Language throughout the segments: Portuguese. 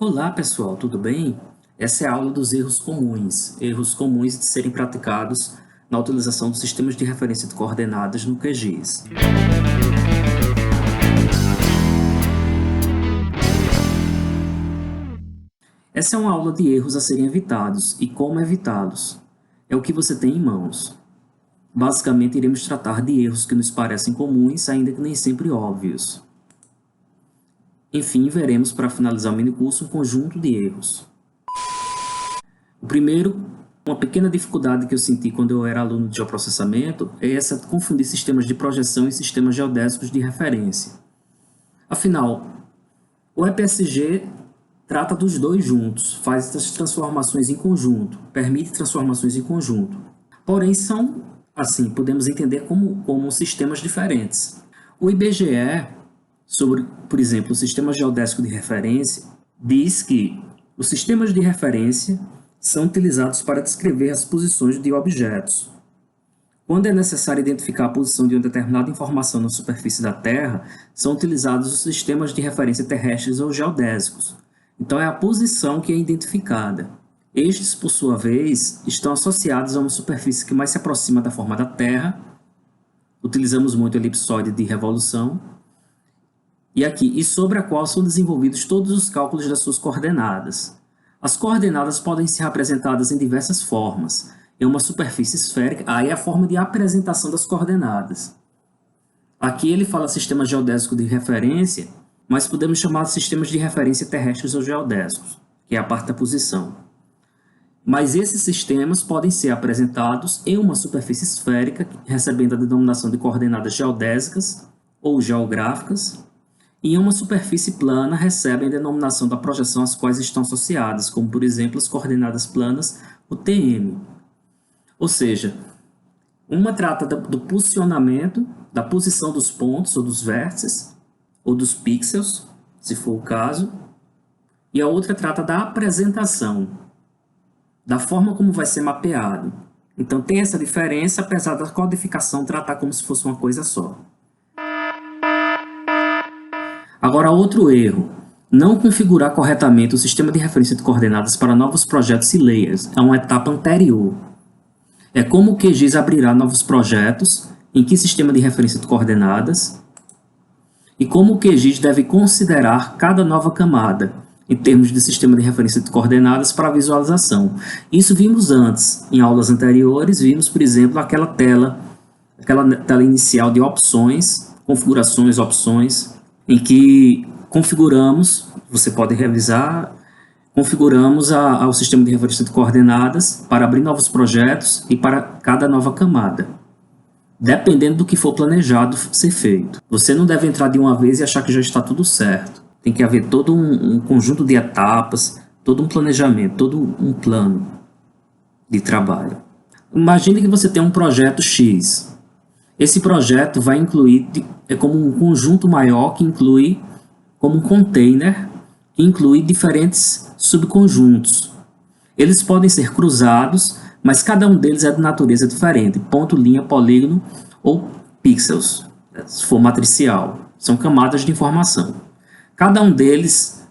Olá pessoal, tudo bem? Essa é a aula dos erros comuns de serem praticados na utilização dos sistemas de referência de coordenadas no QGIS. Essa é uma aula de erros a serem evitados e como evitá-los. É o que você tem em mãos. Basicamente, iremos tratar de erros que nos parecem comuns, ainda que nem sempre óbvios. Enfim, veremos para finalizar o minicurso um conjunto de erros. O primeiro, uma pequena dificuldade que eu senti quando eu era aluno de geoprocessamento é essa de confundir sistemas de projeção e sistemas geodésicos de referência. Afinal, o EPSG trata dos dois juntos, faz essas transformações em conjunto, permite transformações em conjunto. Porém, são, assim, podemos entender como sistemas diferentes. O IBGE, sobre, por exemplo, o sistema geodésico de referência, diz que os sistemas de referência são utilizados para descrever as posições de objetos. Quando é necessário identificar a posição de uma determinada informação na superfície da Terra, são utilizados os sistemas de referência terrestres ou geodésicos. Então, é a posição que é identificada. Estes, por sua vez, estão associados a uma superfície que mais se aproxima da forma da Terra. Utilizamos muito o elipsoide de revolução. E sobre a qual são desenvolvidos todos os cálculos das suas coordenadas. As coordenadas podem ser representadas em diversas formas. Em uma superfície esférica, aí é a forma de apresentação das coordenadas. Aqui ele fala sistema geodésico de referência, mas podemos chamar de sistemas de referência terrestres ou geodésicos, que é a parte da posição. Mas esses sistemas podem ser apresentados em uma superfície esférica, recebendo a denominação de coordenadas geodésicas ou geográficas, e em uma superfície plana recebem a denominação da projeção às quais estão associadas, como, por exemplo, as coordenadas planas, o TM. Ou seja, uma trata do posicionamento, da posição dos pontos ou dos vértices, ou dos pixels, se for o caso, e a outra trata da apresentação, da forma como vai ser mapeado. Então tem essa diferença, apesar da codificação tratar como se fosse uma coisa só. Agora, outro erro. Não configurar corretamente o sistema de referência de coordenadas para novos projetos e layers. É uma etapa anterior. É como o QGIS abrirá novos projetos, em que sistema de referência de coordenadas, e como o QGIS deve considerar cada nova camada, em termos de sistema de referência de coordenadas para visualização. Isso vimos antes, em aulas anteriores, vimos, por exemplo, aquela tela inicial de opções, configurações, opções, em que configuramos, você pode revisar, configuramos o sistema de referência de coordenadas para abrir novos projetos e para cada nova camada, dependendo do que for planejado ser feito. Você não deve entrar de uma vez e achar que já está tudo certo. Tem que haver todo um conjunto de etapas, todo um planejamento, todo um plano de trabalho. Imagine que você tem um projeto X. Esse projeto vai incluir, é como um conjunto maior que inclui, como um container, que inclui diferentes subconjuntos. Eles podem ser cruzados, mas cada um deles é de natureza diferente, ponto, linha, polígono ou pixels, se for matricial. São camadas de informação. Cada um deles,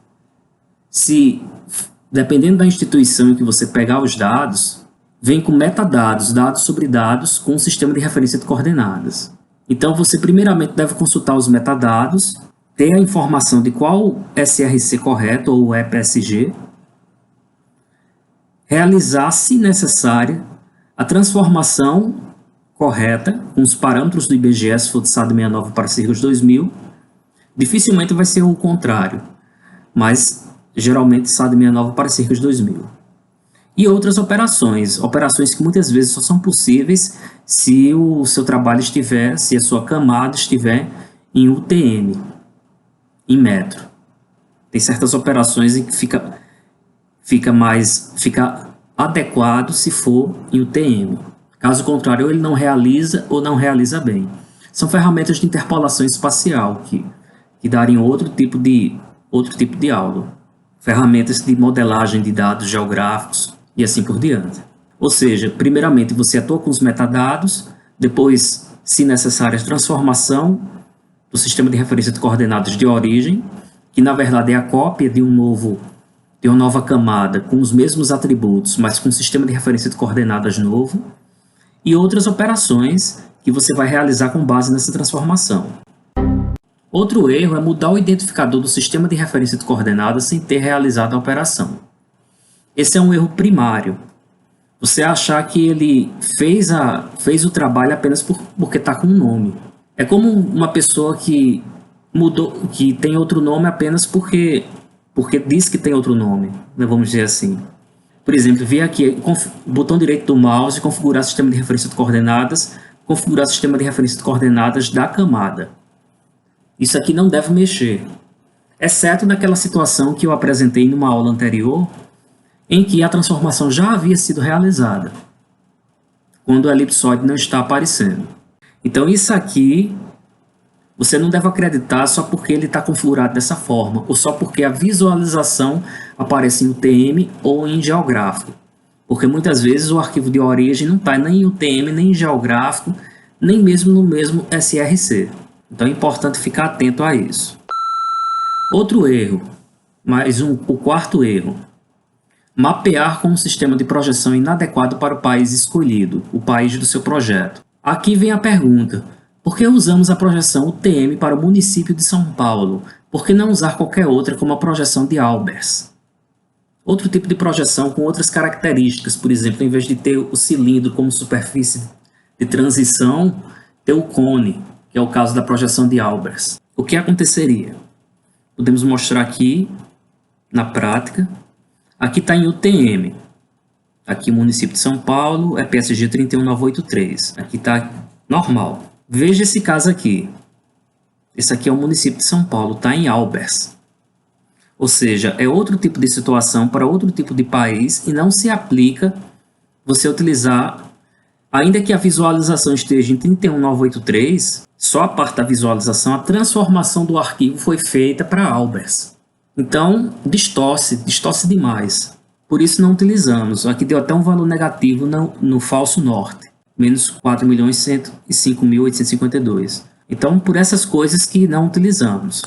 dependendo da instituição em que você pegar os dados, vem com metadados, dados sobre dados, com um sistema de referência de coordenadas. Então, você primeiramente deve consultar os metadados, ter a informação de qual SRC correto ou EPSG, realizar, se necessária, a transformação correta, com os parâmetros do IBGE, se for de SAD 69 para CIRGOS 2000, dificilmente vai ser o contrário, mas geralmente SAD 69 para CIRGOS 2000. E outras operações que muitas vezes só são possíveis se o seu trabalho estiver, se a sua camada estiver em UTM, em metro. Tem certas operações em que fica adequado se for em UTM. Caso contrário, ou ele não realiza ou não realiza bem. São ferramentas de interpolação espacial que dariam outro tipo de aula. Ferramentas de modelagem de dados geográficos e assim por diante. Ou seja, primeiramente você atua com os metadados, depois, se necessário, a transformação do sistema de referência de coordenadas de origem, que na verdade é a cópia de um novo tem uma nova camada com os mesmos atributos, mas com um sistema de referência de coordenadas novo, e outras operações que você vai realizar com base nessa transformação. Outro erro é mudar o identificador do sistema de referência de coordenadas sem ter realizado a operação. Esse é um erro primário. Você achar que ele fez o trabalho apenas porque está com um nome. É como uma pessoa que tem outro nome apenas porque diz que tem outro nome, né, vamos dizer assim. Por exemplo, vir aqui, botão direito do mouse, configurar sistema de referência de coordenadas, configurar sistema de referência de coordenadas da camada. Isso aqui não deve mexer, exceto naquela situação que eu apresentei numa aula anterior, em que a transformação já havia sido realizada, quando o elipsoide não está aparecendo. Então isso aqui você não deve acreditar só porque ele está configurado dessa forma, ou só porque a visualização aparece em UTM ou em geográfico. Porque muitas vezes o arquivo de origem não está nem em UTM, nem em geográfico, nem mesmo no mesmo SRC. Então é importante ficar atento a isso. Outro erro, o quarto erro. Mapear com um sistema de projeção inadequado para o país escolhido, o país do seu projeto. Aqui vem a pergunta: por que usamos a projeção UTM para o município de São Paulo? Por que não usar qualquer outra como a projeção de Albers? Outro tipo de projeção com outras características, por exemplo, em vez de ter o cilindro como superfície de transição, ter o cone, que é o caso da projeção de Albers. O que aconteceria? Podemos mostrar aqui, na prática. Aqui está em UTM. Aqui o município de São Paulo é PSG 31983. Aqui está normal. Veja esse caso aqui. Esse aqui é o município de São Paulo, está em Albers. Ou seja, é outro tipo de situação para outro tipo de país e não se aplica você utilizar, ainda que a visualização esteja em 31983, só a parte da visualização, a transformação do arquivo foi feita para Albers. Então, distorce demais. Por isso não utilizamos. Aqui deu até um valor negativo no falso norte. Menos 4.105.852. Então, por essas coisas que não utilizamos.